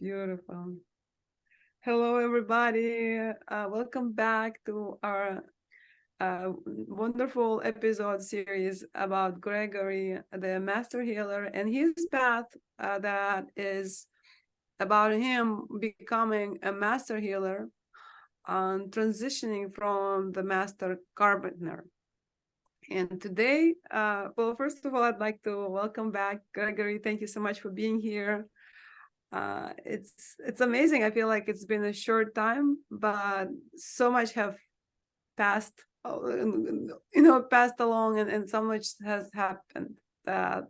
Beautiful. Hello, everybody. Welcome back to our wonderful episode series about Gregory, the Master Healer, and his path that is about him becoming a Master Healer and transitioning from the Master Carpenter. And today, well, first of all, I'd like to welcome back Gregory. Thank you so much for being here. It's amazing. I feel like it's been a short time, but so much have passed, passed along, and so much has happened that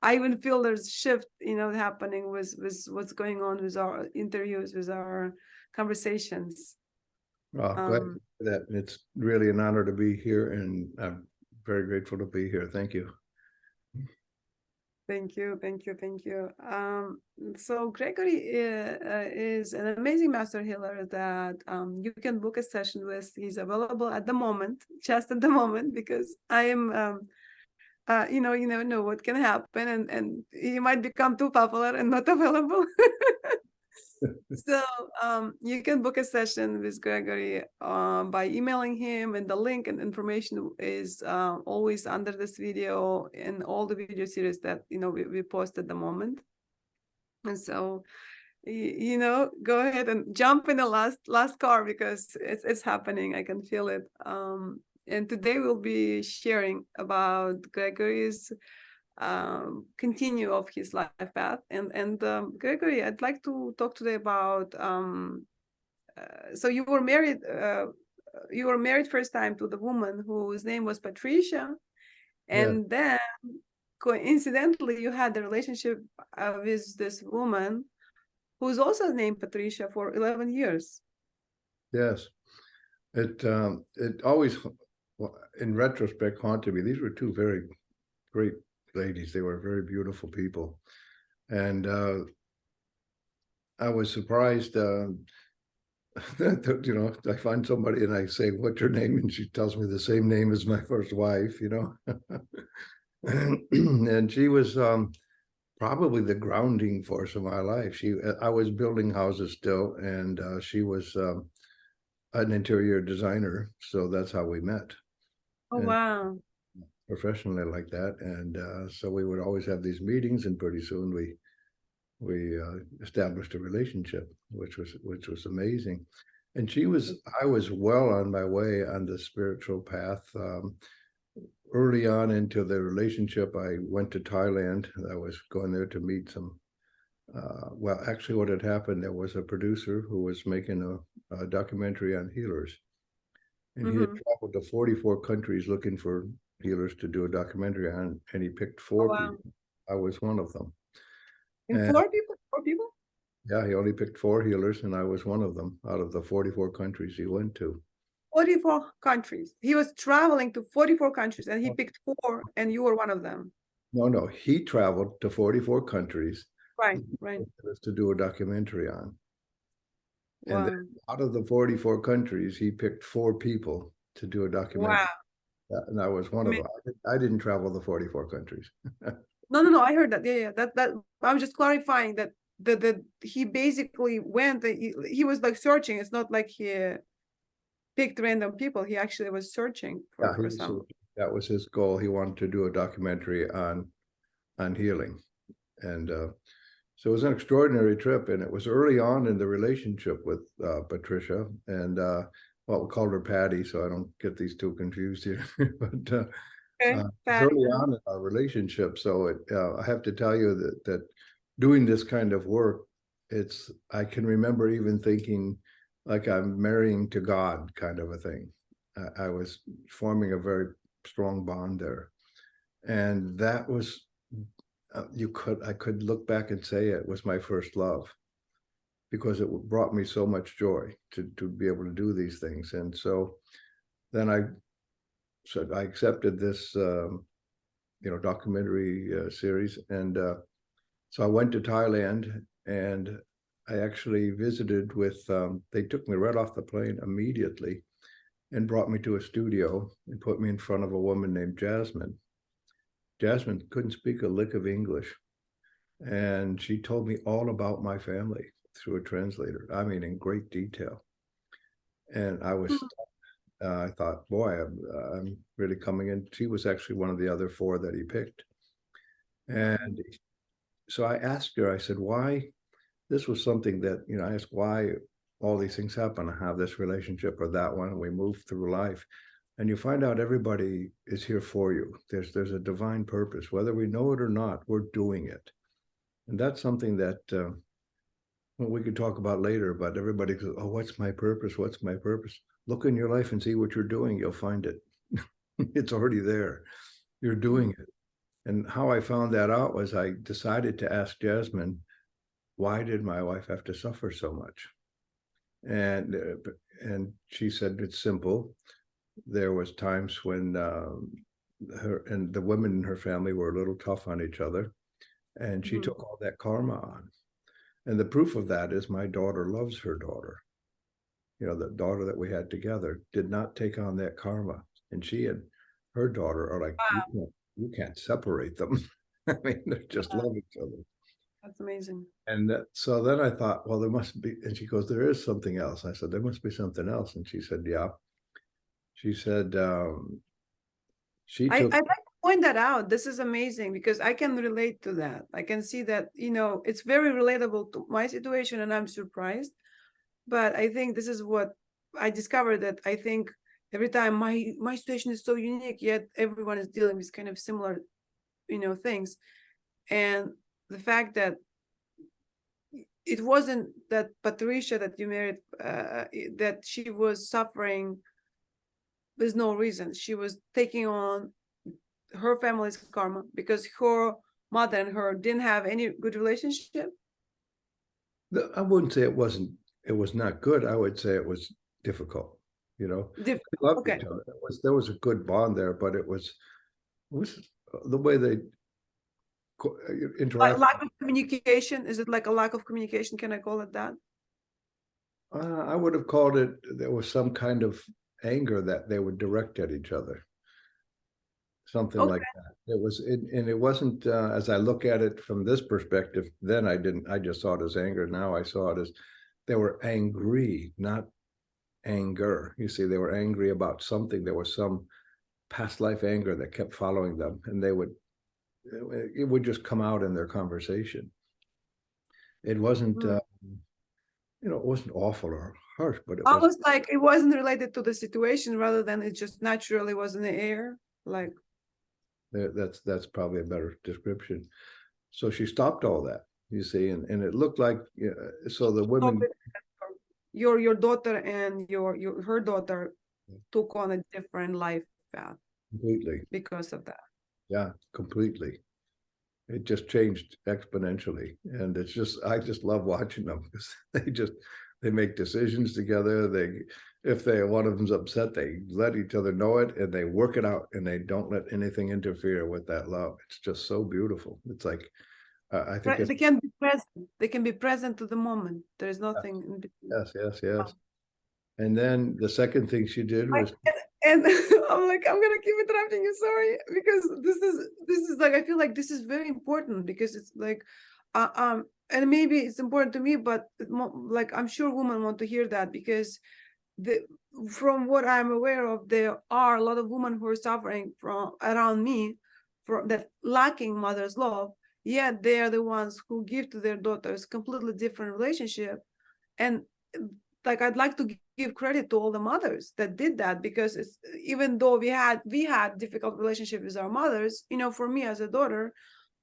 I even feel there's shift, happening with what's going on with our interviews, with our conversations. Well, glad that it's really an honor to be here, and I'm very grateful to be here. Thank you. Thank you. So Gregory is an amazing master healer that you can book a session with. He's available at the moment, just at the moment, because I am, you never know what can happen, and he might become too popular and not available. So you can book a session with Gregory by emailing him, and the link and information is always under this video and all the video series that we post at the moment. And so go ahead and jump in the last car, because it's happening. I can feel it. And today we'll be sharing about Gregory's continue of his life path, and Gregory, I'd like to talk today about so you were married first time to the woman whose name was Patricia, and then coincidentally you had a relationship with this woman who's also named Patricia for 11 years. Yes, it always, in retrospect, haunted me. These were two very great ladies. They were very beautiful people, and I was surprised that I find somebody and I say, "What's your name?" and she tells me the same name as my first wife. And she was probably the grounding force of my life. I was building houses still, and she was an interior designer, so that's how we met. Oh, and wow. Professionally like that, and so we would always have these meetings, and pretty soon we established a relationship, which was amazing. And I was well on my way on the spiritual path. Early on into the relationship, I went to Thailand. I was going there to meet some. Well, actually, what had happened, there was a producer who was making a documentary on healers, and he had traveled to 44 countries looking for healers to do a documentary on, and he picked four people. I was one of them. And 4 people? 4 people? Yeah, he only picked 4 healers, and I was one of them out of the 44 countries he went to. 44 countries. He was traveling to 44 countries, and he picked 4, and you were one of them. No, he traveled to 44 countries. Right. To do a documentary on. Wow. And then out of the 44 countries, he picked 4 people to do a documentary. Wow. And I was one of them. I didn't travel the 44 countries. No, I heard that. Yeah. That I'm just clarifying that he basically went, he was like searching. It's not like he picked random people. He actually was searching for some. That was his goal. He wanted to do a documentary on healing. And so it was an extraordinary trip, and it was early on in the relationship with Patricia, and we called her Patty, so I don't get these two confused here. But it's early on in our relationship, so I have to tell you that doing this kind of work, I can remember even thinking like I'm marrying to God, kind of a thing. I was forming a very strong bond there, and that was. I could look back and say it was my first love, because it brought me so much joy to be able to do these things. And so then I said I accepted this documentary series, and so I went to Thailand, and I actually visited with they took me right off the plane immediately and brought me to a studio and put me in front of a woman named Jasmine. Jasmine couldn't speak a lick of English, And she told me all about my family through a translator. I mean, in great detail. And I was, I thought, boy, I'm really coming in. She was actually one of the other four that he picked. And so I asked her, I said, why? This was something that, I asked why all these things happen. I have this relationship or that one, and we move through life. And you find out everybody is here for you. There's a divine purpose. Whether we know it or not, we're doing it. And that's something that well, we could talk about later, but everybody goes, oh, what's my purpose? What's my purpose? Look in your life and see what you're doing. You'll find it. It's already there. You're doing it. And how I found that out was I decided to ask Jasmine, why did my wife have to suffer so much? And she said, it's simple. There was times when her and the women in her family were a little tough on each other, and she took all that karma on. And the proof of that is my daughter loves her daughter. The daughter that we had together did not take on that karma. And she and her daughter are like, Wow. you can't separate them. I mean, they just love each other. That's amazing. And so then I thought, well, there must be, and she goes, there is something else. I said, there must be something else. And she said, yeah. She said, she took. I'd like to point that out. This is amazing because I can relate to that. I can see that, it's very relatable to my situation and I'm surprised. But I think this is what I discovered, that I think every time my situation is so unique, yet everyone is dealing with kind of similar, things. And the fact that it wasn't that Patricia that you married, that she was suffering with no reason. She was taking on her family's karma because her mother and her didn't have any good relationship. I wouldn't say it was not good. I would say it was difficult. They loved Okay. each other. There was a good bond there, but it was the way they interact. Lack of communication. Is it like a lack of communication? Can I call it that? I would have called it, there was some kind of anger that they would direct at each other. Something like that. And it wasn't, as I look at it from this perspective, then I just saw it as anger. Now I saw it as they were angry, not anger. You see, they were angry about something. There was some past life anger that kept following them, and it would just come out in their conversation. It wasn't, it wasn't awful or harsh, but it was almost like it wasn't related to the situation, rather than it just naturally was in the air. Like that's probably a better description. So she stopped all that, you see, and it looked like, so the women, your daughter and her daughter took on a different life path completely because of that. Yeah, completely. It just changed exponentially, and I just love watching them because they make decisions together. If one of them's upset, they let each other know it and they work it out, and they don't let anything interfere with that love. It's just so beautiful. It's like, I think They can be present. They can be present to the moment. There is nothing in between. yes. And then the second thing she did was, and I'm like, I'm gonna keep interrupting you, sorry, because this is like, I feel like this is very important, because it's like, and maybe it's important to me, but like, I'm sure women want to hear that, because from what I'm aware of, there are a lot of women who are suffering from around me, from that lacking mother's love, yet they are the ones who give to their daughters completely different relationship. And like, I'd like to give credit to all the mothers that did that, because it's, even though we had difficult relationship with our mothers, for me as a daughter,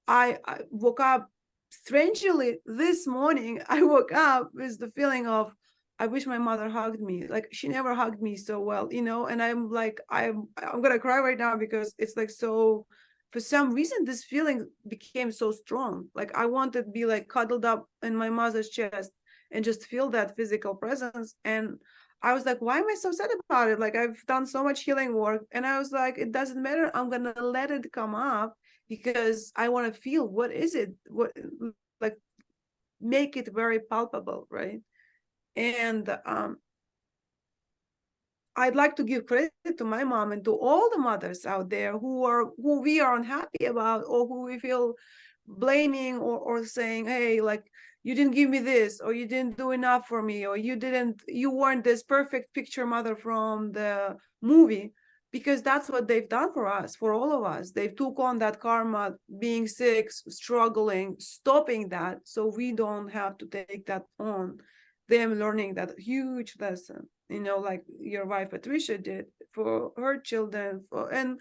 I woke up strangely this morning. I woke up with the feeling of, I wish my mother hugged me. Like, she never hugged me so well, and I'm like, I'm gonna cry right now, because it's like, so for some reason this feeling became so strong. Like, I wanted to be like cuddled up in my mother's chest and just feel that physical presence. And I was like, why am I so sad about it? Like, I've done so much healing work, and I was like, it doesn't matter. I'm gonna let it come up, because I want to feel, what is it? What, like, make it very palpable, right? And I'd like to give credit to my mom and to all the mothers out there who we are unhappy about, or who we feel blaming or saying, hey, like, you didn't give me this, or you didn't do enough for me, or you weren't this perfect picture mother from the movie, because that's what they've done for us, for all of us. They took on that karma, being sick, struggling, stopping that, so we don't have to take that on. Them learning that huge lesson, like your wife Patricia did for her children, and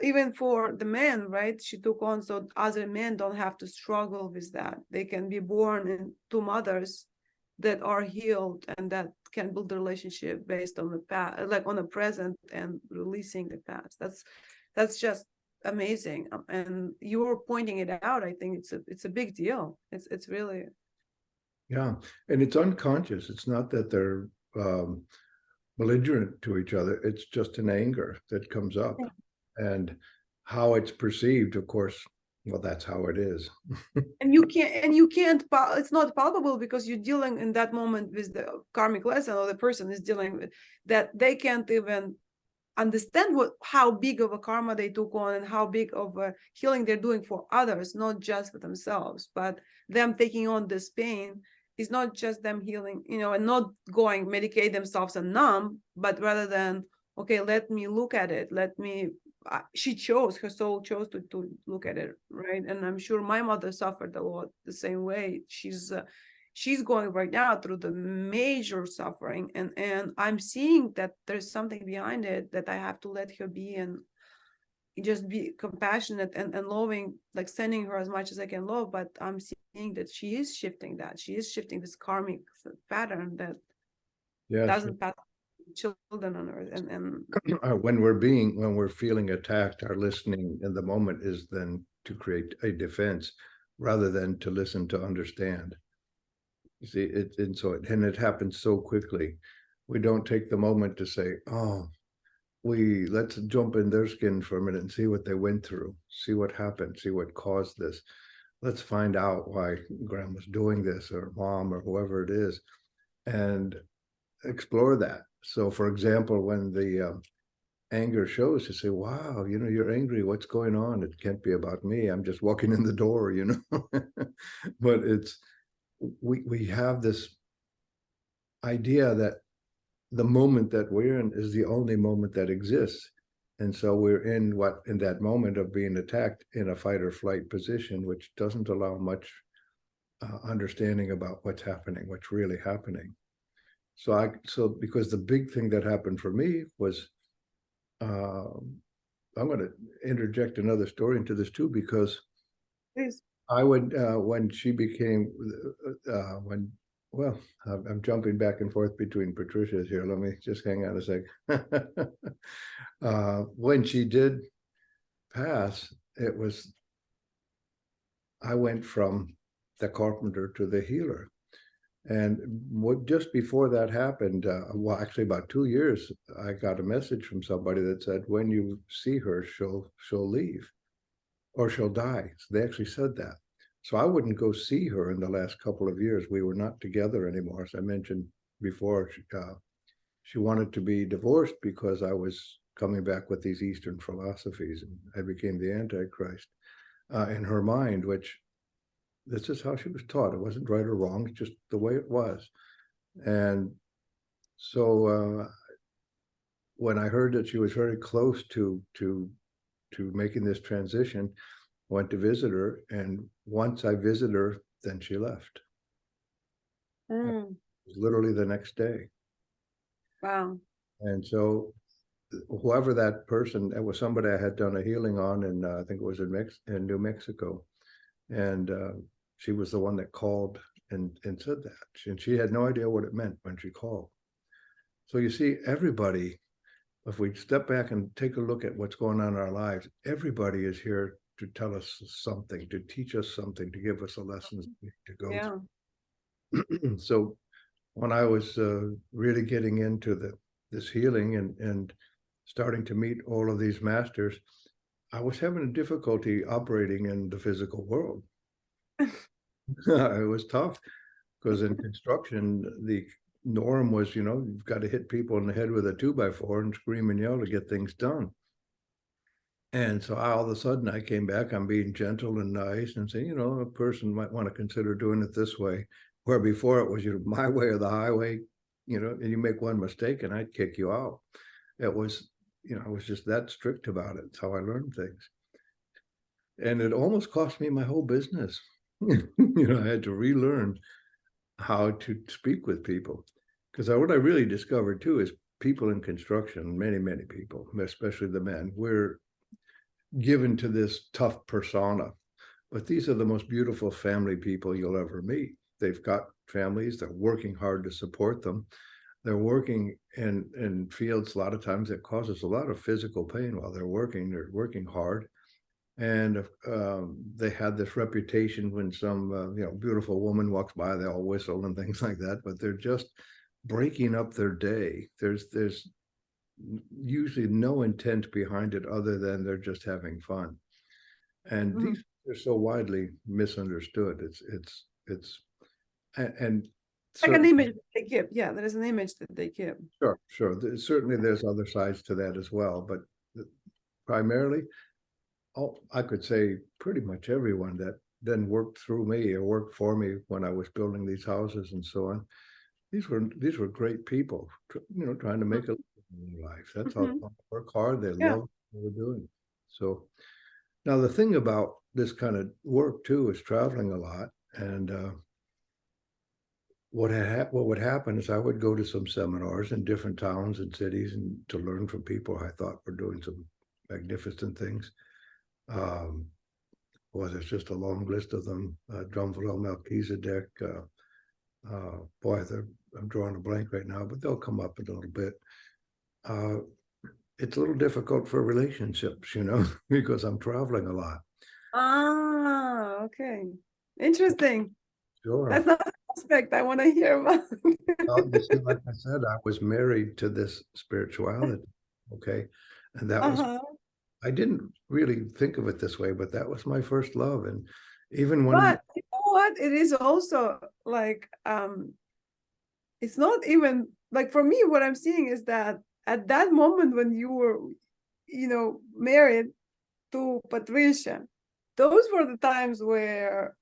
even for the men, right? She took on, so other men don't have to struggle with that. They can be born into mothers that are healed and that can build a relationship based on the past, like on the present, and releasing the past. That's just amazing. And you're pointing it out. I think it's a big deal. It's really, Yeah, and it's unconscious. It's not that they're belligerent to each other. It's just an anger that comes up, and how it's perceived, of course, well, that's how it is. and you can't, it's not palpable, because you're dealing in that moment with the karmic lesson, or the person is dealing with that. They can't even understand how big of a karma they took on, and how big of a healing they're doing for others, not just for themselves. But them taking on this pain is not just them healing, and not going medicate themselves and numb, but rather than, okay, let me look at it, let me, her soul chose to look at it, right? And I'm sure my mother suffered a lot the same way. She's going right now through the major suffering, and I'm seeing that there's something behind it, that I have to let her be, and just be compassionate and loving, like sending her as much as I can love. But I'm seeing that she is shifting, this karmic pattern that Yes. doesn't pass children on earth. And When we're feeling attacked, our listening in the moment is then to create a defense rather than to listen to understand. You see, and it happens so quickly. We don't take the moment to say, oh, let's jump in their skin for a minute and see what they went through, see what happened, see what caused this. Let's find out why grandma's doing this, or mom, or whoever it is, and explore that. So, for example, when the anger shows, you say, wow, you're angry, what's going on? It can't be about me, I'm just walking in the door. But we have this idea that the moment that we're in is the only moment that exists, and so we're in that moment of being attacked in a fight or flight position, which doesn't allow much understanding about what's happening, what's really happening. So because the big thing that happened for me was, I'm going to interject another story into this too, because please. I would, when she became, when, well, I'm jumping back and forth between Patricia's here. Let me just hang on a sec. When she did pass, I went from the carpenter to the healer. And just before that happened, well, actually about 2 years, I got a message from somebody that said, when you see her, she'll leave, or she'll die. So they actually said that. So I wouldn't go see her in the last couple of years. We were not together anymore. As I mentioned before, she wanted to be divorced because I was coming back with these Eastern philosophies, and I became the Antichrist in her mind, which this is how she was taught. It wasn't right or wrong, it's just the way it was. And so when I heard that she was very close to making this transition, I went to visit her, and once I visited her, then she left. It was literally the next day. Wow. And so whoever that person, it was somebody I had done a healing on, and I think it was in New Mexico, and she was the one that called and said that, and she had no idea what it meant when she called. So you see, everybody, if we step back and take a look at what's going on in our lives, everybody is here to tell us something, to teach us something, to give us a lesson to go Yeah. through. So when I was really getting into this healing and starting to meet all of these masters, I was having a difficulty operating in the physical world. It was tough, because in construction, the norm was, you've got to hit people in the head with a 2x4 and scream and yell to get things done. And so all of a sudden I came back, I'm being gentle and nice and saying, a person might want to consider doing it this way, where before it was, my way or the highway, and you make one mistake and I'd kick you out. It was, I was just that strict about it. It's how I learned things. And it almost cost me my whole business. I had to relearn how to speak with people. Because what I really discovered too is people in construction, many, many people, especially the men, we're given to this tough persona. But these are the most beautiful family people you'll ever meet. They've got families, they're working hard to support them. They're working in fields a lot of times that causes a lot of physical pain while they're working hard. And they had this reputation when some beautiful woman walks by, they all whistle and things like that, but they're just breaking up their day. There's usually no intent behind it other than they're just having fun. And these are so widely misunderstood. It's and like an image they give. Yeah, there is an image that they give. Sure. Certainly there's other sides to that as well, but primarily, I could say pretty much everyone that then worked through me or worked for me when I was building these houses and so on. These were great people, trying to make a living in life. That's how they work hard. They love what we're doing. So now the thing about this kind of work too is traveling a lot. And what would happen is I would go to some seminars in different towns and cities and to learn from people I thought were doing some magnificent things. There's just a long list of them. Drumville, Melchizedek, boy, I'm drawing a blank right now, but they'll come up a little bit. It's a little difficult for relationships, because I'm traveling a lot. Ah, okay. Interesting. Sure. That's not an aspect I want to hear about. Like I said, I was married to this spirituality. Okay. And that was, I didn't really think of it this way, but that was my first love. And even when, but you know what? It is also like, it's not even like, for me, what I'm seeing is that at that moment when you were, married to Patricia, those were the times where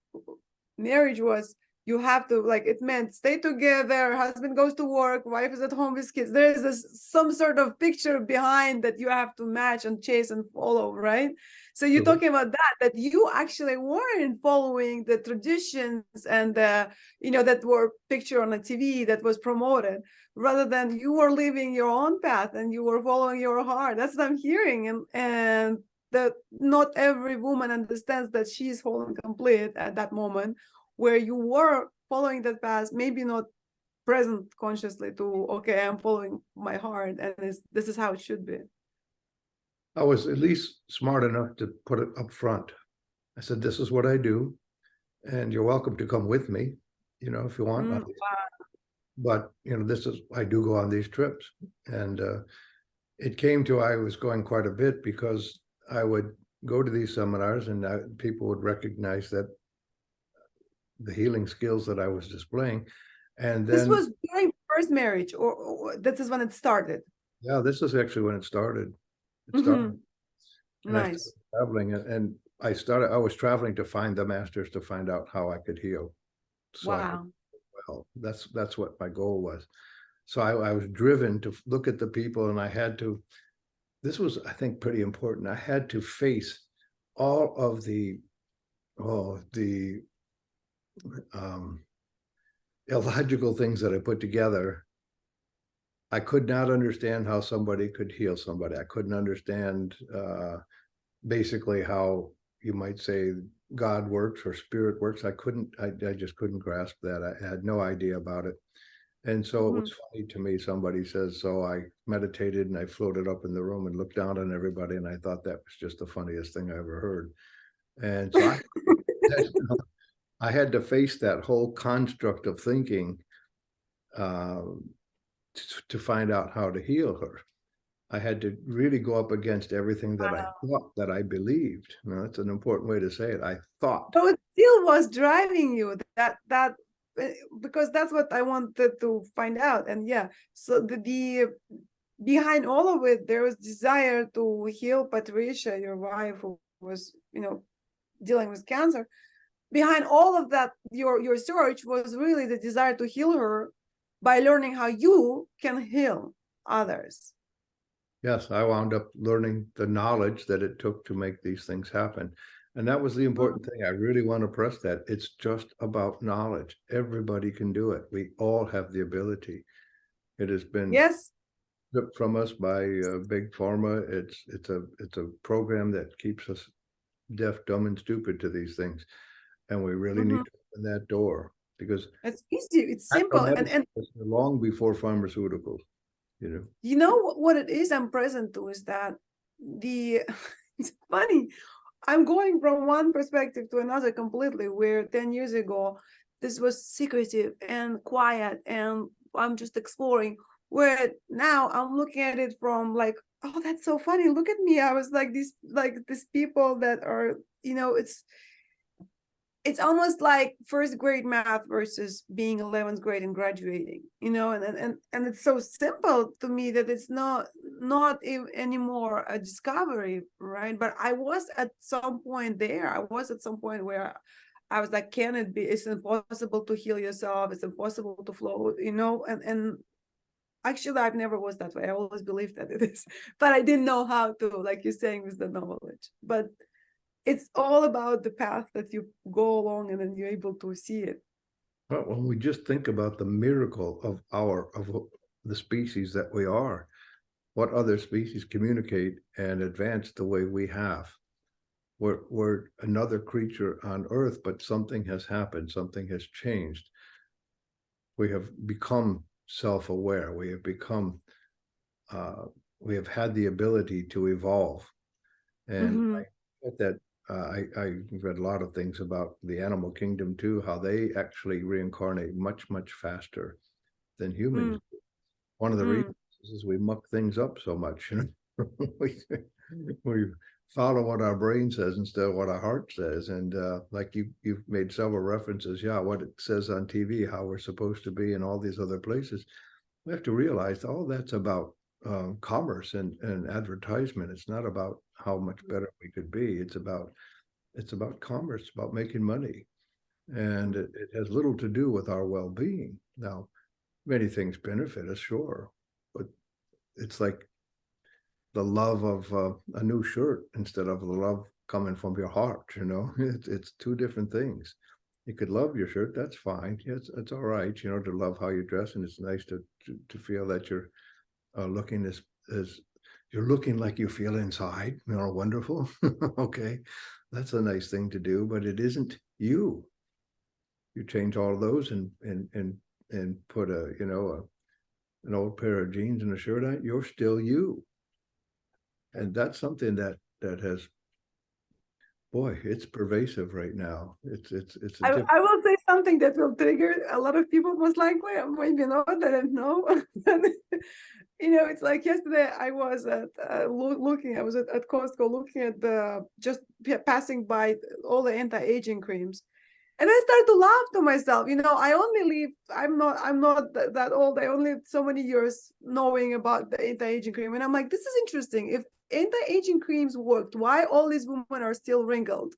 marriage was, you have to, like, it meant stay together, husband goes to work, wife is at home with kids. There is some sort of picture behind that you have to match and chase and follow, right? So you're talking about that you actually weren't following the traditions and that were pictured on a TV that was promoted, rather than you were living your own path and you were following your heart. That's what I'm hearing. And that not every woman understands that she's whole and complete at that moment, where you were following that path, maybe not present consciously to, okay, I'm following my heart and this is how it should be. I was at least smart enough to put it up front. I said, this is what I do, and you're welcome to come with me, if you want. Wow. But, I do go on these trips. And it came to, I was going quite a bit because I would go to these seminars and people would recognize that the healing skills that I was displaying. And then this was during first marriage, or this is when it started? Yeah, this is actually when it started. And nice. I traveling, and I was traveling to find the masters to find out how I could heal. So wow. That's what my goal was. So I was driven to look at the people, and I had to, this was, I think, pretty important. I had to face all of the illogical things that I put together. I could not understand how somebody could heal somebody. I couldn't understand basically how you might say God works or spirit works. I just couldn't grasp that. I had no idea about it. And so it was funny to me. Somebody says, so I meditated and I floated up in the room and looked down on everybody. And I thought that was just the funniest thing I ever heard. And so I had to face that whole construct of thinking to find out how to heal her. I had to really go up against everything that I thought, that I believed. That's an important way to say it. I thought. So it still was driving you, that because that's what I wanted to find out. And yeah, so behind all of it, there was desire to heal Patricia, your wife, who was, dealing with cancer. Behind all of that, your search was really the desire to heal her by learning how you can heal others. Yes, I wound up learning the knowledge that it took to make these things happen. And that was the important thing. I really want to press that. It's just about knowledge. Everybody can do it. We all have the ability. It has been Yes. stripped from us by big pharma. It's a program that keeps us deaf, dumb, and stupid to these things. And we really need to open that door, because It's easy, it's natural simple. medicine was long before pharmaceuticals, you know. You know what it is I'm present to is that it's funny. I'm going from one perspective to another completely, where 10 years ago, this was secretive and quiet and I'm just exploring. Where now I'm looking at it from like, oh, that's so funny. Look at me. I was like these people that are, it's almost like first grade math versus being 11th grade and graduating, and it's so simple to me that it's not anymore a discovery, right? But I was at some point there. I was at some point where I was like, can it be? It's impossible to heal yourself. It's impossible to flow, and actually I've never was that way. I always believed that it is, but I didn't know how to, like you're saying, with the knowledge. But it's all about the path that you go along and then you're able to see it. But when we just think about the miracle of the species that we are, what other species communicate and advance the way we have? We're another creature on Earth, but something has happened, something has changed. We have become self-aware. We have become, we have had the ability to evolve. And I get that. I read a lot of things about the animal kingdom too, how they actually reincarnate much, much faster than humans. One of the reasons is we muck things up so much. We follow what our brain says instead of what our heart says. And like you've made several references, what it says on TV, how we're supposed to be in all these other places. We have to realize all that's about commerce and advertisement. It's not about how much better we could be. It's about commerce, about making money, and it has little to do with our well-being. Now, many things benefit us, sure, but it's like the love of a new shirt instead of the love coming from your heart. It's two different things. You could love your shirt, that's fine. It's all right, to love how you dress, and it's nice to feel that you're looking as you're looking like you feel inside, wonderful. Okay, that's a nice thing to do, but it isn't you. You change all those and put an old pair of jeans and a shirt on, you're still you. And that's something that has, boy, it's pervasive right now. I will say something that will trigger a lot of people, most likely, maybe not, I don't know. It's like yesterday I was at looking, I was at Costco looking at just passing by all the anti-aging creams. And I started to laugh to myself. I only live, I'm not that old. I only have so many years knowing about the anti-aging cream. And I'm like, this is interesting. If anti-aging creams worked, why all these women are still wrinkled?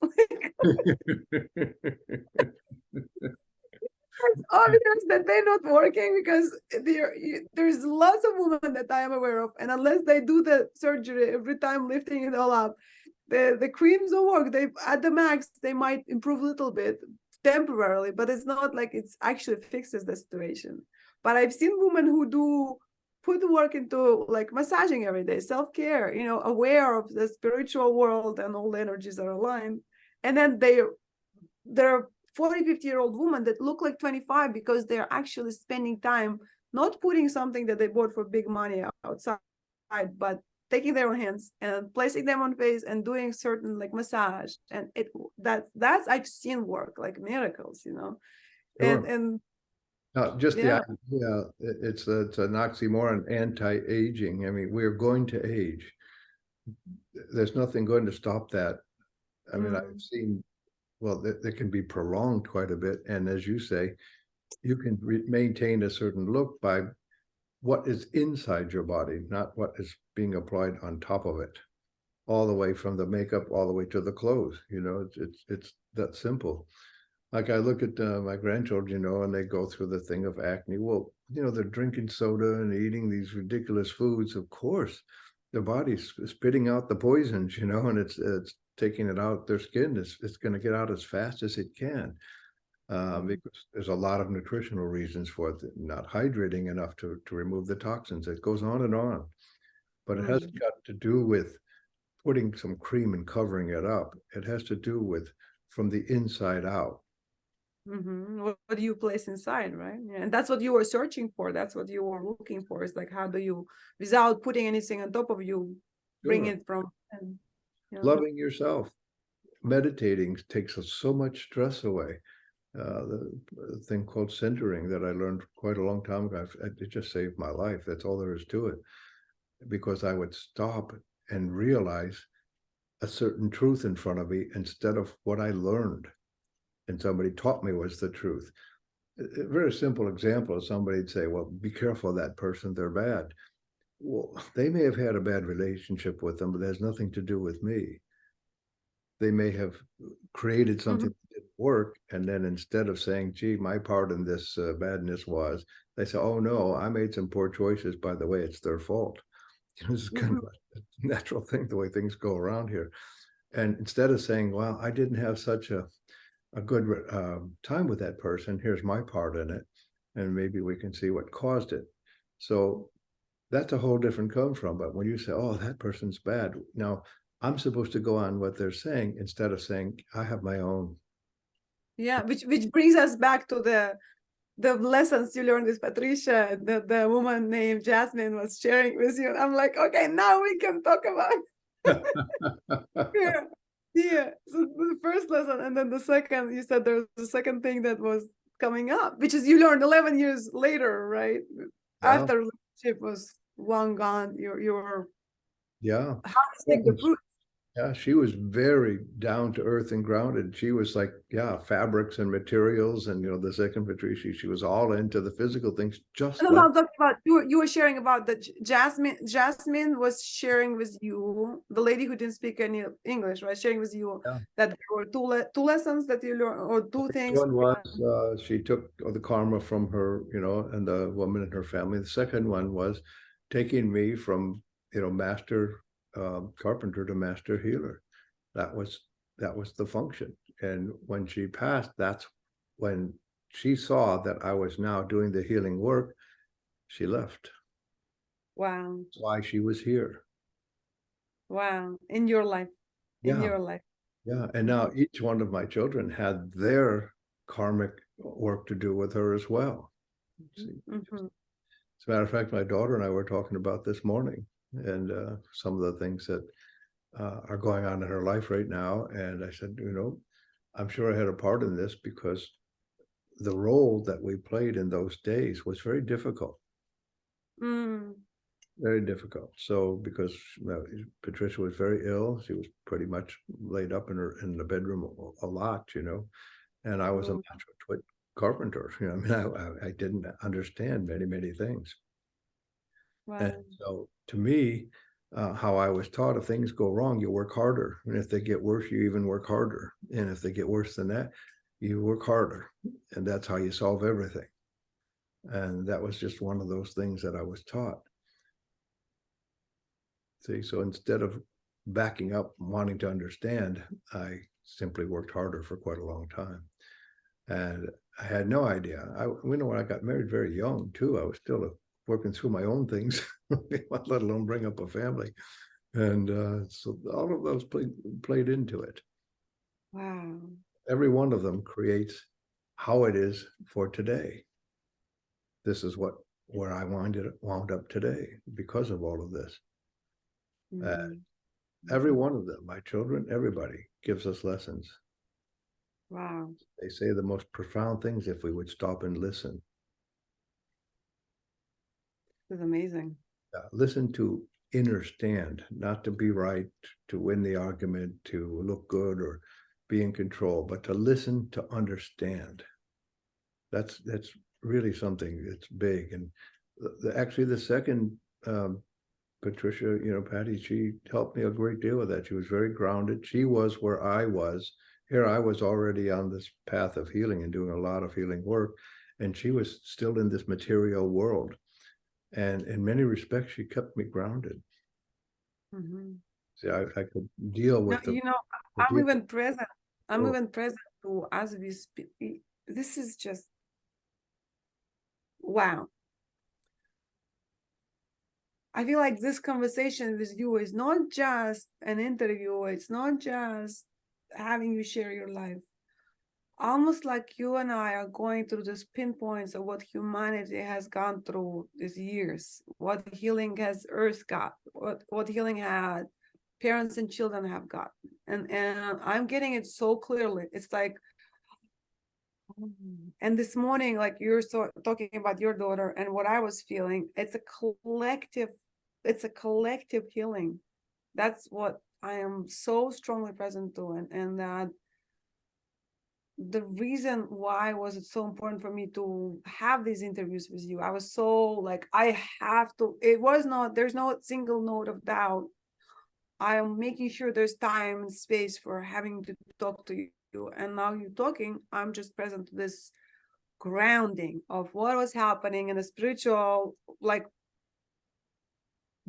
It's obvious that they're not working, because there's lots of women that I am aware of, and unless they do the surgery every time, lifting it all up, the creams don't work. They, at the max, they might improve a little bit temporarily, but it's not like it's actually fixes the situation. But I've seen women who do put the work into like massaging every day, self-care, aware of the spiritual world and all the energies are aligned, and then they're 40-50-year-old women that look like 25, because they're actually spending time not putting something that they bought for big money outside, but taking their own hands and placing them on face and doing certain like massage, and that's I've seen work like miracles. Sure. And just the idea, it's an oxymoron, anti-aging. I mean, we're going to age. There's nothing going to stop that. I mean, I've seen, well, that can be prolonged quite a bit. And as you say, you can maintain a certain look by what is inside your body, not what is being applied on top of it, all the way from the makeup all the way to the clothes. It's that simple. Like I look at my grandchildren, and they go through the thing of acne. Well, they're drinking soda and eating these ridiculous foods. Of course, their body's spitting out the poisons, and it's taking it out their skin. It's going to get out as fast as it can. Because there's a lot of nutritional reasons for it, not hydrating enough to remove the toxins. It goes on and on, but it hasn't got to do with putting some cream and covering it up. It has to do with from the inside out. What do you place inside, right? Yeah. And that's what you were searching for. That's what you were looking for. Is like, how do you, without putting anything on top of you, bring it from? And, loving yourself, meditating takes so much stress away. The thing called centering that I learned quite a long time ago, it just saved my life. That's all there is to it, because I would stop and realize a certain truth in front of me instead of what I learned and somebody taught me was the truth. A very simple example, somebody'd say, well, be careful of that person, they're bad. Well, they may have had a bad relationship with them, but it has nothing to do with me. They may have created something that didn't work, and then instead of saying, gee, my part in this badness was, they say, oh no, I made some poor choices, by the way, it's their fault. This is kind of a natural thing, the way things go around here. And instead of saying, well, I didn't have such a good time with that person, here's my part in it, and maybe we can see what caused it. So that's a whole different come from. But when you say, oh, that person's bad, now I'm supposed to go on what they're saying instead of saying, I have my own. Yeah, which brings us back to the lessons you learned with Patricia. The woman named Jasmine was sharing with you. I'm like, okay, now we can talk about yeah. Yeah. So the first lesson, and then the second, you said there's the second thing that was coming up, which is you learned 11 years later, right? Yeah. After relationship was long gone, you're Yeah. harvesting the fruit. Yeah, she was very down to earth and grounded. She was like, yeah, fabrics and materials. And, the second Patricia, she was all into the physical things, just No, like. I'm talking about you were sharing about the Jasmine was sharing with you, the lady who didn't speak any English, right? Sharing with you that there were two lessons that you learned, or two things. One was she took the karma from her, and the woman and her family. The second one was taking me from, Master Carpenter to Master Healer. That was the function. And when she passed, that's when she saw that I was now doing the healing work. She left. Wow. That's why she was here. Wow. In your life. In your life. Yeah. And now each one of my children had their karmic work to do with her as well. As a matter of fact, my daughter and I were talking about this morning, and some of the things that are going on in her life right now. And I said, I'm sure I had a part in this, because the role that we played in those days was very difficult. Very difficult. So because Patricia was very ill, she was pretty much laid up in the bedroom a lot, and I was a master carpenter. I didn't understand many things. Wow. And so to me, how I was taught, if things go wrong, you work harder. And if they get worse, you even work harder. And if they get worse than that, you work harder. And that's how you solve everything. And that was just one of those things that I was taught. See, so instead of backing up and wanting to understand, I simply worked harder for quite a long time. And I had no idea. When I got married very young too, I was still working through my own things, let alone bring up a family. And so all of those played into it. Wow. Every one of them creates how it is for today. This is where I wound up today because of all of this. Every one of them, my children, everybody gives us lessons. Wow. They say the most profound things if we would stop and listen. It's amazing. Listen to understand, not to be right, to win the argument, to look good or be in control, but to listen to understand. That's really something that's big. And actually the second Patricia, Patty, she helped me a great deal with that. She was very grounded. She was where I was. Here I was already on this path of healing and doing a lot of healing work, and she was still in this material world. And in many respects, she kept me grounded. Mhm. See, I could deal No, with the I'm deal. even present. I'm Oh, even present to as we speak. This is just wow. I feel like this conversation with you is not just an interview. It's not just having you share your life. Almost like you and I are going through these pinpoints of what humanity has gone through these years, what healing has Earth got, what healing had parents and children have got. And I'm getting it so clearly. It's like, and this morning, like you're so talking about your daughter and what I was feeling, it's a collective healing. That's what I am so strongly present to. And that the reason why was it so important for me to have these interviews with you. I was so like, I have to, there's no single note of doubt. I am making sure there's time and space for having to talk to you. And now you're talking, I'm just present to this grounding of what was happening in the spiritual, like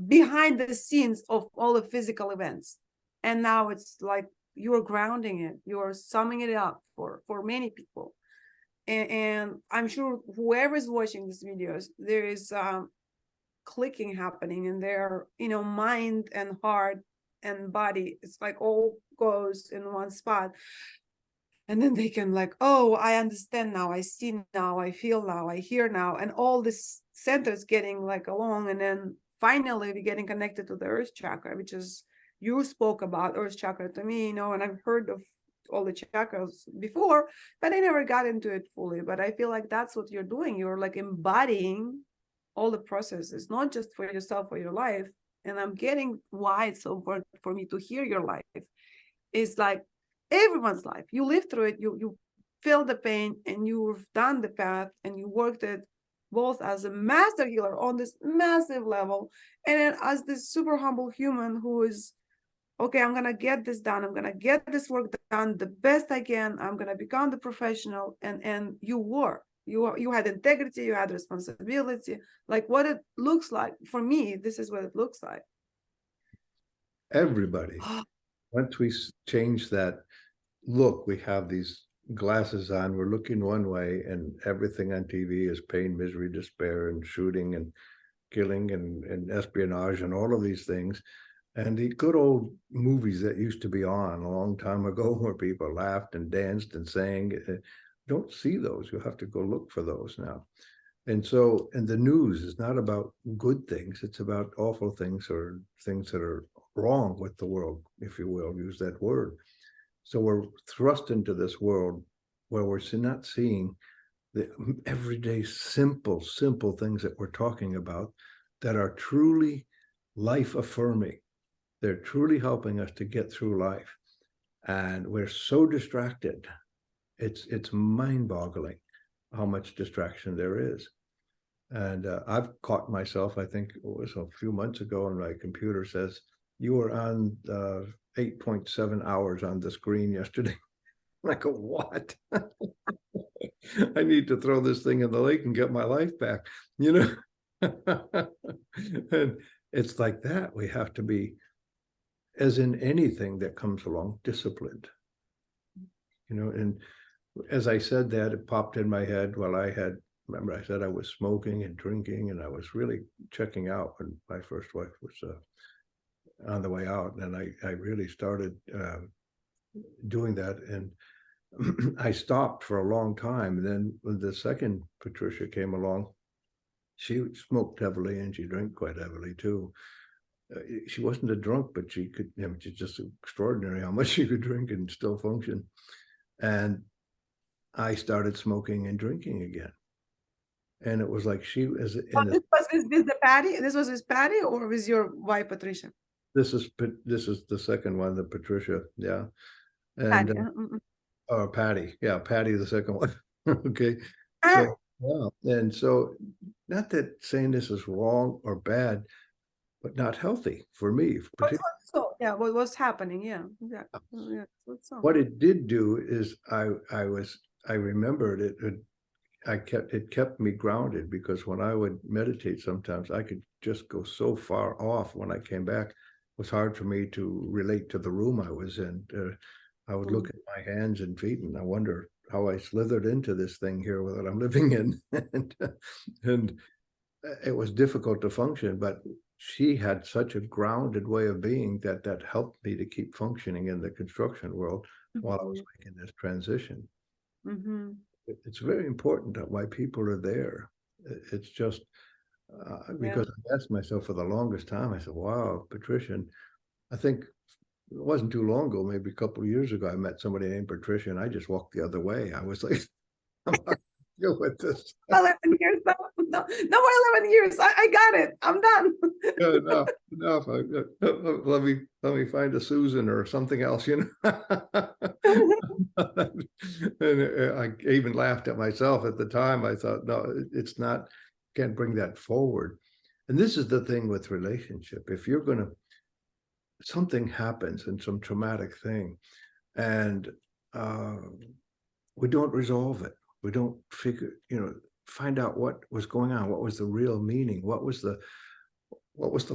behind the scenes of all the physical events. And now it's like you're grounding it, you're summing it up for many people. And I'm sure whoever's watching these videos, there is clicking happening in their mind and heart and body. It's like all goes in one spot, and then they can like, oh, I understand now, I see now, I feel now, I hear now, and all this centers getting like along. And then finally we're getting connected to the earth chakra, which is, you spoke about earth chakra to me, and I've heard of all the chakras before, but I never got into it fully. But I feel like that's what you're doing. You're like embodying all the processes, not just for yourself, for your life. And I'm getting why it's so important for me to hear your life. Is like everyone's life. You live through it, you feel the pain, and you've done the path, and you worked it both as a master healer on this massive level, and then as this super humble human who is, okay, I'm gonna get this done, I'm gonna get this work done the best I can, I'm gonna become the professional. And you were, you had integrity, you had responsibility, like what it looks like for me. This is what it looks like. everybody. Once we change that look, we have these glasses on, we're looking one way, and everything on TV is pain, misery, despair, and shooting and killing and espionage and all of these things. And the good old movies that used to be on a long time ago where people laughed and danced and sang, don't see those. You have to go look for those now. And the news is not about good things, it's about awful things or things that are wrong with the world, if you will, use that word. So we're thrust into this world where we're not seeing the everyday simple things that we're talking about that are truly life affirming. They're truly helping us to get through life. And we're so distracted. It's mind-boggling how much distraction there is. And I've caught myself, I think it was a few months ago, and my computer says, you were on 8.7 hours on the screen yesterday. I go, what? I need to throw this thing in the lake and get my life back, you know? And it's like that. We have to be, as in anything that comes along, disciplined, and as I said that, it popped in my head while remember I said I was smoking and drinking, and I was really checking out when my first wife was on the way out. And I really started doing that. And I stopped for a long time. And then when the second Patricia came along, she smoked heavily and she drank quite heavily too. She wasn't a drunk, but she could, she's just extraordinary how much she could drink and still function. And I started smoking and drinking again. And it was like she was Oh, in this was with the Patty. This was with Patty or with your wife Patricia? this is the second one, the Patricia, yeah. And Patty. Patty, yeah, Patty, the second one. Okay. Uh, So yeah, and so not that saying this is wrong or bad, but not healthy for me. So yeah, what was happening? Yeah, yeah, yeah. So. What it did do is I remembered it. It kept me grounded, because when I would meditate, sometimes I could just go so far off. When I came back, it was hard for me to relate to the room I was in. I would look at my hands and feet, and I wonder how I slithered into this thing here that I'm living in, and it was difficult to function. But she had such a grounded way of being that helped me to keep functioning in the construction world while I was making this transition. Mm-hmm. It's very important that why people are there. It's just Yeah. because I asked myself for the longest time, I said, wow, Patricia. And I think it wasn't too long ago, maybe a couple of years ago, I met somebody named Patricia, and I just walked the other way. I was like, I'm not deal with this. 11 years. No more 11 years. I got it. I'm done. Enough. Let me find a Susan or something else, you know. And I even laughed at myself at the time. I thought, no, it's not, can't bring that forward. And this is the thing with relationship. If you're going to, something happens and some traumatic thing, and uh, we don't resolve it. We don't find out what was going on. What was the real meaning? What was the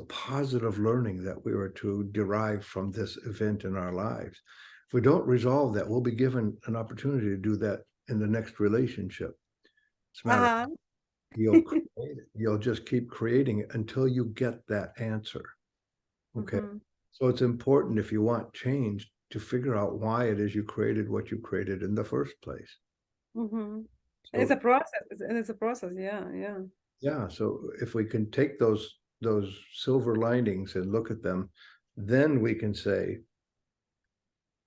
positive learning that we were to derive from this event in our lives? If we don't resolve that, we'll be given an opportunity to do that in the next relationship. As a matter of fact, you'll just keep creating it until you get that answer. Okay. Mm-hmm. So it's important, if you want change, to figure out why it is you created what you created in the first place. Mm-hmm. It's So a process. It's a process. Yeah, yeah. yeah, so if we can take those silver linings and look at them, then we can say,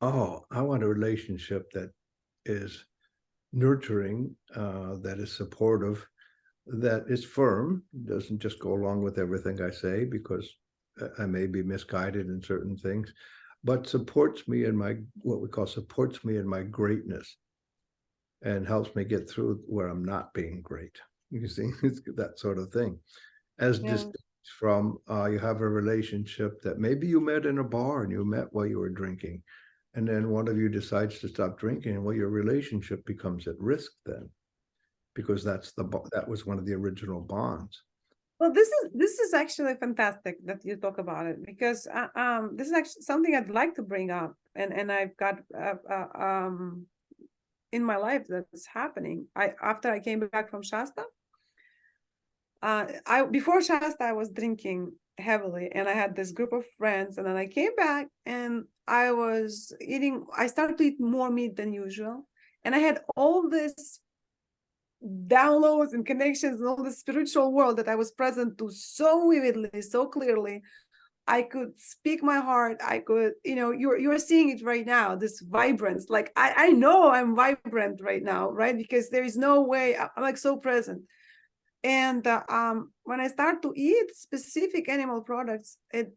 oh, I want a relationship that is nurturing, that is supportive, that is firm, doesn't just go along with everything I say, because I may be misguided in certain things, but supports me in my, what we call supports me in my greatness, and helps me get through where I'm not being great. You see, it's that sort of thing. As Yeah. distinct from you have a relationship that maybe you met in a bar and you met while you were drinking, and then one of you decides to stop drinking. Well, your relationship becomes at risk then, because that was one of the original bonds. Well, this is actually fantastic that you talk about it, because this is actually something I'd like to bring up, and I've got in my life that's happening. After I came back from Shasta, I before Shasta I was drinking heavily, and I had this group of friends, and then I came back and I started to eat more meat than usual, and I had all this downloads and connections and all the spiritual world that I was present to so vividly, so clearly. I could speak my heart. I could, you're seeing it right now, this vibrance. Like I know I'm vibrant right now, right? Because there is no way I'm like so present. And when I start to eat specific animal products, it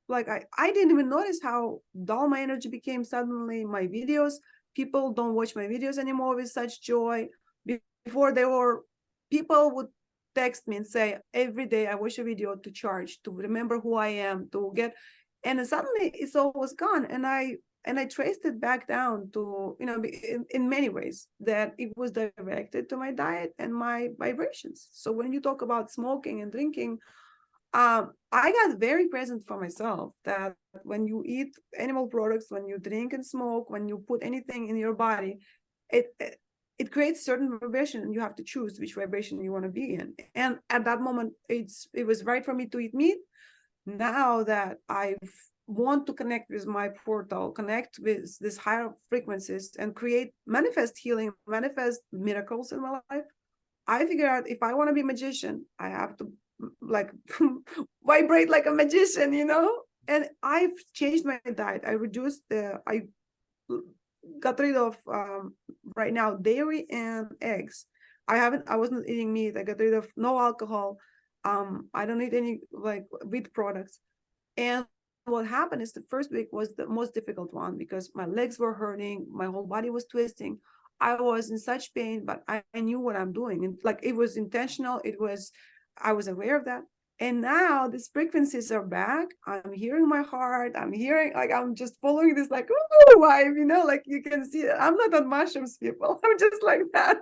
like I didn't even notice how dull my energy became suddenly. My videos, people don't watch my videos anymore with such joy. Before they were, people would text me and say, every day I watch a video to charge, to remember who I am, to get, and then suddenly it's all was gone. And I traced it back down to, in many ways, that it was directed to my diet and my vibrations. So when you talk about smoking and drinking, I got very present for myself that when you eat animal products, when you drink and smoke, when you put anything in your body, it creates certain vibration, and you have to choose which vibration you want to be in. And at that moment, it was right for me to eat meat. Now that I want to connect with my portal, connect with these higher frequencies, and manifest healing, manifest miracles in my life, I figured out if I want to be a magician, I have to like vibrate like a magician, And I've changed my diet. I got rid of right now dairy and eggs. I wasn't eating meat. I got rid of no alcohol. I don't eat any like wheat products. And what happened is the first week was the most difficult one, because my legs were hurting, my whole body was twisting. I was in such pain, but I knew what I'm doing. And like, it was intentional. I was aware of that. And now these frequencies are back. I'm hearing my heart. I'm hearing, like, I'm just following this, like, ooh, vibe, like you can see, I'm not on mushrooms, people. I'm just like that,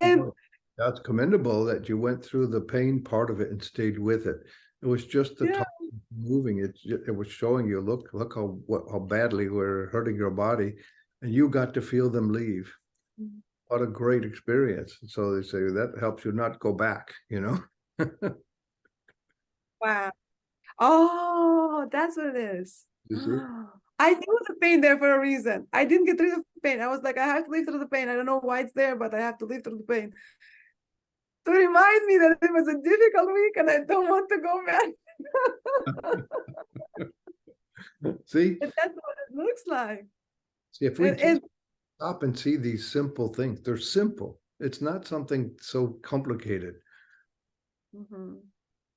And Well, that's commendable that you went through the pain part of it and stayed with it. It was just the yeah, top moving. It was showing you, look how badly we're hurting your body, and you got to feel them leave. What a great experience. So they say that helps you not go back, wow. Oh, that's what it is. You see? I knew the pain there for a reason. I didn't get rid of the pain. I was like, I have to live through the pain. I don't know why it's there, but I have to live through the pain to remind me that it was a difficult week and I don't want to go back. See, And that's what it looks like. if we just And stop and see these simple things, they're simple. It's not something so complicated. mhm.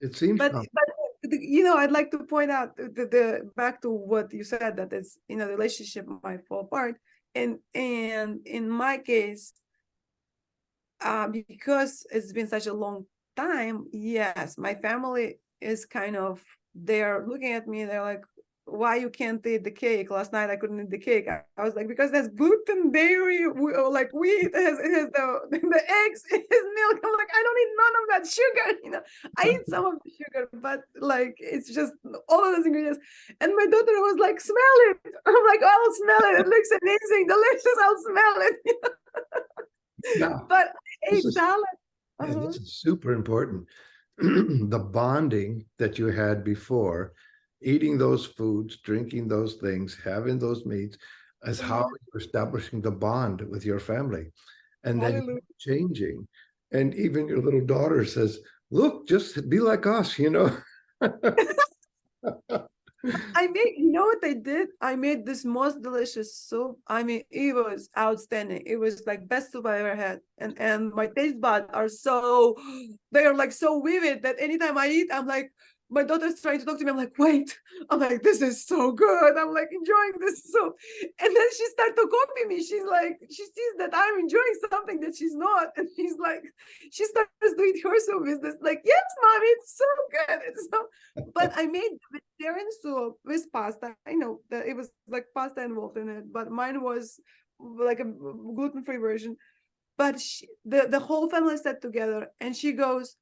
It seems I'd like to point out the back to what you said, that it's, the relationship might fall apart. And in my case, because it's been such a long time, yes, my family is kind of, they're looking at me, they're like, why you can't eat the cake? Last night I couldn't eat the cake. I was like, because there's gluten, dairy, like wheat, it has the eggs, it has milk. I'm like, I don't eat none of that sugar. I eat some of the sugar, but like, it's just all of those ingredients. And my daughter was like, smell it. I'm like, I'll smell it. It looks amazing, delicious. I'll smell it. now But I this ate is salad. yeah, Uh-huh. this is super important. The bonding that you had before, eating those foods, drinking those things, having those meats, is how Mhm. you're establishing the bond with your family. And then Hallelujah. changing. And even your little daughter says, look, just be like us, I made, what I did? I made this most delicious soup. I mean, it was outstanding. It was like best soup I ever had. And my taste buds are so, they are like so vivid that anytime I eat, I'm like, my daughter's trying to talk to me. I'm like, wait. I'm like, this is so good. I'm like enjoying this soup. And then she started to copy me. She's like, she sees that I'm enjoying something that she's not. And she's like, she starts doing her soup business. Like, yes, mommy, it's so good. It's so, but I made vegetarian soup with pasta. I know that it was like pasta involved in it, but mine was like a gluten-free version. But the whole family sat together and she goes,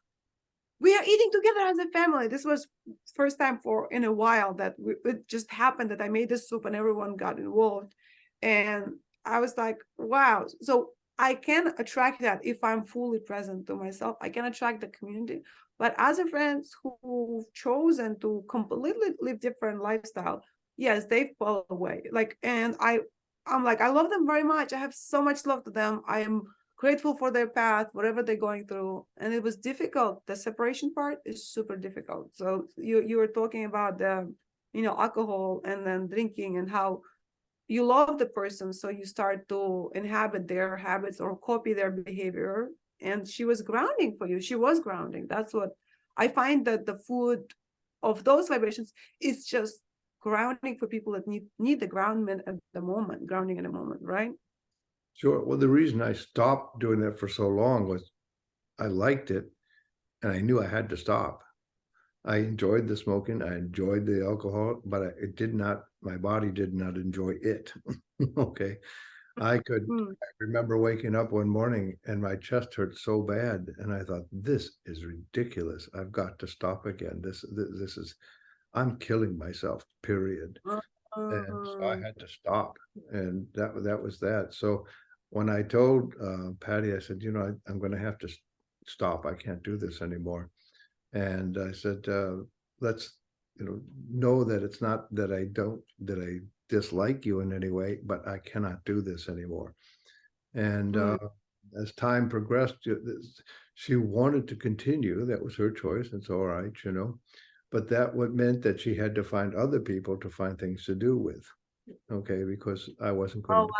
we are eating together as a family. This was first time for in a while that it just happened that I made this soup and everyone got involved. And I was like, wow. So I can attract that if I'm fully present to myself. I can attract the community. But as a friends who've chosen to completely live different lifestyle, yes, they fall away. Like, and I'm like, I love them very much. I have so much love to them. I am grateful for their path, whatever they're going through. And it was difficult. The separation part is super difficult. So you were talking about the, alcohol and then drinking and how you love the person. So you start to inhabit their habits or copy their behavior. And she was grounding for you. She was grounding. That's what I find, that the food of those vibrations is just grounding for people that need the grounding at the moment, right? Sure. Well, the reason I stopped doing that for so long was I liked it and I knew I had to stop. I enjoyed the smoking, I enjoyed the alcohol, but it did not, my body did not enjoy it. Okay. I remember waking up one morning and my chest hurt so bad. And I thought, this is ridiculous. I've got to stop again. This is, I'm killing myself, period. And so I Uh-huh. had to stop. And that was that. So when I told Patty, I said, I'm going to have to stop. I can't do this anymore. And I said, let's, know that it's not that I dislike you in any way, but I cannot do this anymore. And Mm. as time progressed, she wanted to continue. That was her choice. It's all right, but that would meant that she had to find other people to find things to do with. Okay, because I wasn't going Oh, to,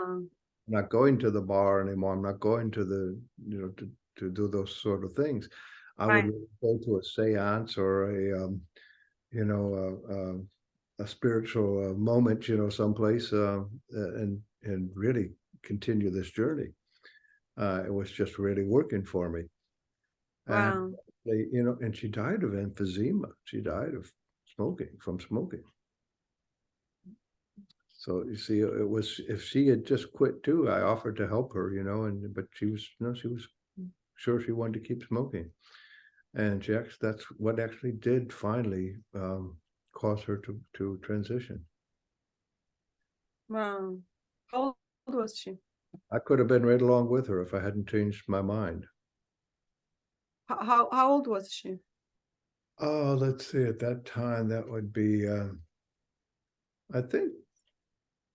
wow. not going to the bar anymore. I'm not going to the, to do those sort of things. I would Right. go to a seance or you know, a spiritual moment, someplace, and really continue this journey. It was just really working for me. And Wow. and she died of emphysema. She died of from smoking. So you see, it was, if she had just quit too, I offered to help her, but she was, she was sure she wanted to keep smoking. And that's what actually did finally cause her to transition. Wow. How old was she? I could have been right along with her if I hadn't changed my mind. How old was she? Oh, let's see, at that time, that would be, I think,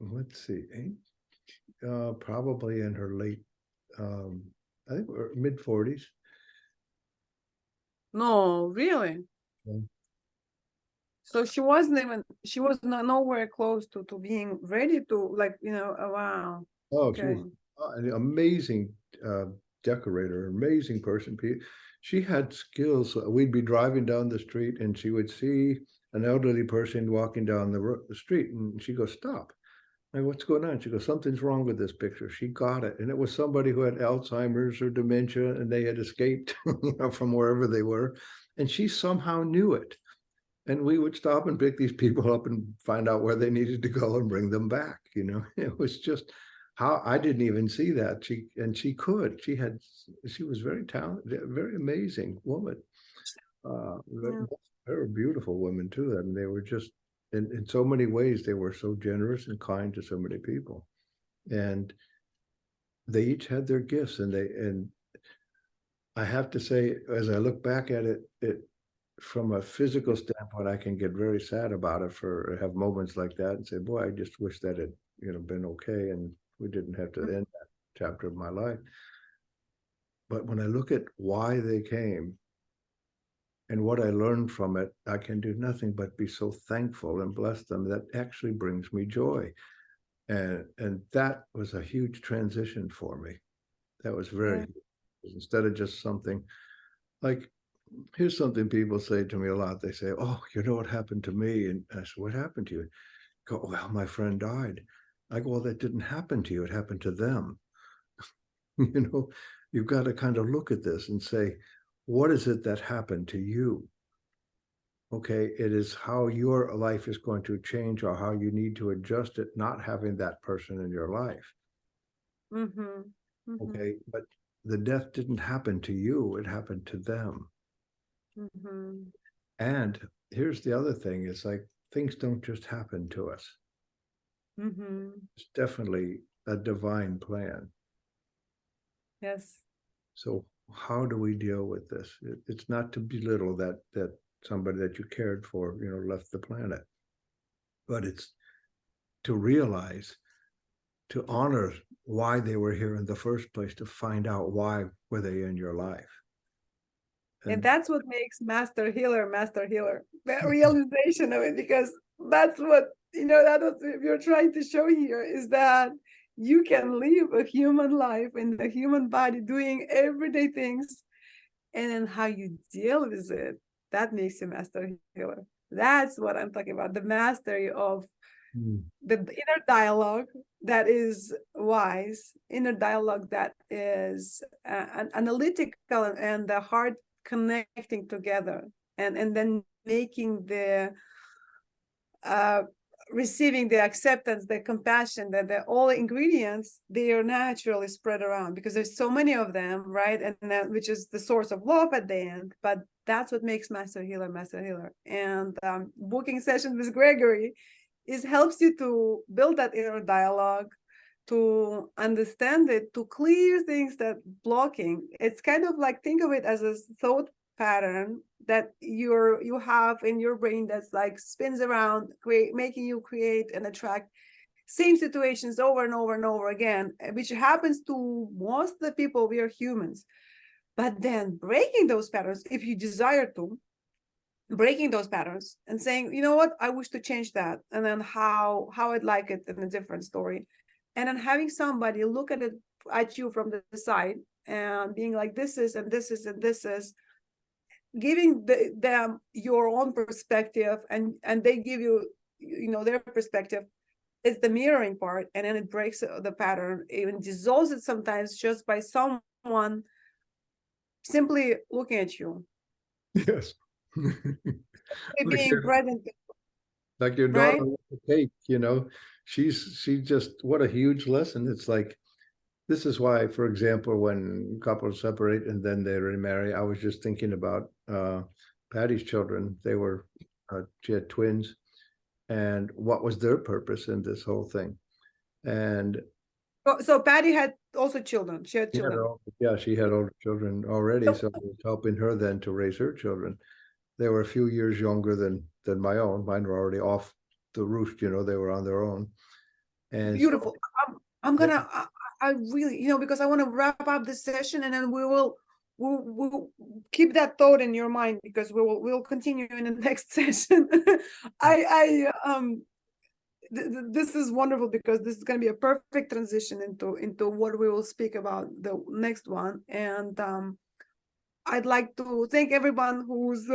let's see, probably in her late, I think mid-40s. No, really? Yeah. So she was not nowhere close to being ready to, like, wow. Oh, she Okay. was an amazing decorator, amazing person. She had skills. We'd be driving down the street and she would see an elderly person walking down the street and she goes, stop. I go, what's going on? She goes, something's wrong with this picture. She got it. And it was somebody who had Alzheimer's or dementia and they had escaped from wherever they were. And she somehow knew it. And we would stop and pick these people up and find out where they needed to go and bring them back. It was just how I didn't even see that. She could. She was very talented, very amazing woman. Yeah. They were beautiful women too. I mean, they were just in so many ways, they were so generous and kind to so many people. And they each had their gifts, and I have to say, as I look back at it, from a physical standpoint, I can get very sad about it, have moments like that and say, boy, I just wish that had, been okay and we didn't have to end that chapter of my life. But when I look at why they came and what I learned from it, I can do nothing but be so thankful and bless them. That actually brings me joy. And that was a huge transition for me. That was very, instead of just something like, here's something people say to me a lot. They say, oh, you know what happened to me? And I said, what happened to you? Go, well, my friend died. I go, well, that didn't happen to you. It happened to them. You've got to kind of look at this and say, what is it that happened to you? Okay, it is how your life is going to change or how you need to adjust it, not having that person in your life. Mm-hmm. Mm-hmm. Okay, but the death didn't happen to you. It happened to them. Mm-hmm. And here's the other thing, is like, things don't just happen to us. Mm-hmm. It's definitely a divine plan. Yes. So how do we deal with this? It's not to belittle that somebody that you cared for, left the planet, but it's to realize, to honor why they were here in the first place, to find out why were they in your life. And that's what makes Master Healer, that realization of it, because that's what, that what you're trying to show here, is that you can live a human life in the human body doing everyday things, and then how you deal with it, that makes you Master Healer. That's what I'm talking about, the mastery of the inner dialogue that is wise, inner dialogue that is analytical, and the heart connecting together, and then making the receiving the acceptance, the compassion, that the all ingredients, they are naturally spread around because there's so many of them, right? And that, which is the source of love at the end. But that's what makes Master Healer. And booking sessions with Gregory helps you to build that inner dialogue, to understand it, to clear things that blocking. It's kind of like, think of it as a thought pattern that you have in your brain that's like spins around, making you create and attract same situations over and over and over again, which happens to most of the people. We are humans. But then breaking those patterns, if you desire to, breaking those patterns and saying, you know what, I wish to change that, and then how I'd like it in a different story, and then having somebody look at you from the side and being like, this is and this is and this is, giving them your own perspective, and they give you their perspective. it's the mirroring part, and then it breaks the pattern, even dissolves it sometimes just by someone simply looking at you, Yes. Like being your, present, like your daughter right? with the cake, she just, what a huge lesson. It's like, this is why, for example, when couples separate and then they remarry, I was just thinking about Patty's children. She had twins, and what was their purpose in this whole thing? And So Patty had also children. She had children. she had older children already, So so it was helping her then to raise her children. They were a few years younger than my own. Mine were already off the roost, they were on their own. And so, beautiful. I'm yeah, gonna. I really, because I want to wrap up this session, and then we'll keep that thought in your mind, because we'll continue in the next session. This is wonderful, because this is going to be a perfect transition into what we will speak about the next one. And I'd like to thank everyone who's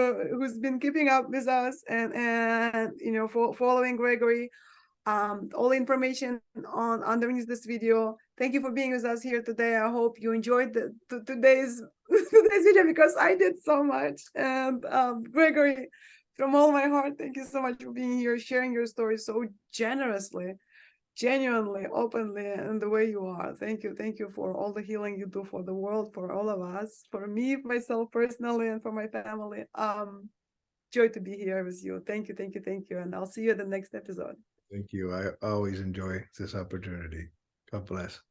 been keeping up with us, and for following Gregory. All the information on underneath this video. Thank you for being with us here today. I hope you enjoyed today's video, because I did so much. And Gregory, from all my heart, thank you so much for being here, sharing your story so generously, genuinely, openly, and the way you are. Thank you for all the healing you do for the world, for all of us, for me, myself personally, and for my family. Joy to be here with you. Thank you, and I'll see you in the next episode. thank you. I always enjoy this opportunity. God bless.